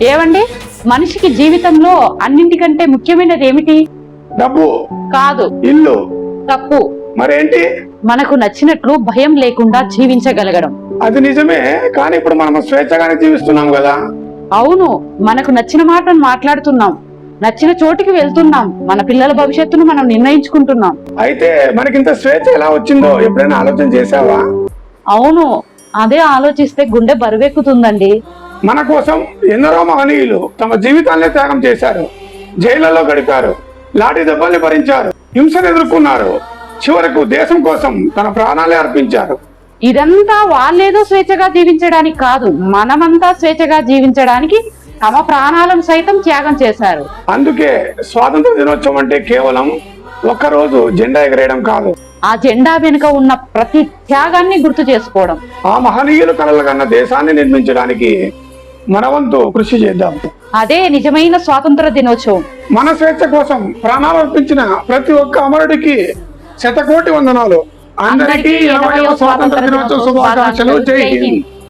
ఏవండి, మనిషికి జీవితంలో అన్నింటికంటే ముఖ్యమైనది ఏమిటి? డబ్బు కాదు. ఇల్లు. తప్పు. మరేంటి? మనకు నచ్చినట్లు భయం లేకుండా జీవించగలగడం. అది నిజమే, కానీ ఇప్పుడు మనం స్వేచ్ఛగానే జీవిస్తున్నాం కదా. అవును, మనకు నచ్చిన మాటను మాట్లాడుతున్నాం, నచ్చిన చోటికి వెళ్తున్నాం, మన పిల్లల భవిష్యత్తును మనం నిర్ణయించుకుంటున్నాం. అయితే మనకింత స్వేచ్ఛ ఎలా వచ్చిందో ఎప్పుడైనా ఆలోచన చేసావా? అవును, అదే ఆలోచిస్తే గుండె బరువెక్కుతుందండి. మన కోసం ఎందరో మహనీయులు తమ జీవితాన్ని త్యాగం చేశారు, జైళ్లలో గడిపారు, లాఠీ దెబ్బల్ని భరించారు, హింసను ఎదుర్కొన్నారు, చివరకు దేశం కోసం తన ప్రాణాలే అర్పించారు. ఇదంతా వాళ్ళేదో స్వేచ్ఛగా జీవించడానికి కాదు, మనమంతా స్వేచ్ఛగా జీవించడానికి తమ ప్రాణాలను సైతం త్యాగం చేశారు. అందుకే స్వాతంత్ర దినోత్సవం అంటే కేవలం ఒక్కరోజు జెండా ఎగరేయడం కాదు, ఆ జెండా వెనుక ఉన్న ప్రతి త్యాగాన్ని గుర్తు చేసుకోవడం. ఆ మహనీయులు కలలు కన్న దేశాన్ని నిర్మించడానికి మన వంతు కృషి చేద్దాం. అదే నిజమైన స్వాతంత్ర దినోత్సవం. మన స్వేచ్ఛ కోసం ప్రాణాలు అర్పించిన ప్రతి ఒక్క అమరుడికి శతకోటి వందనాలు. అందరికీ 80వ స్వాతంత్ర దినోత్సవ శుభాకాంక్షలు. జై హింద్.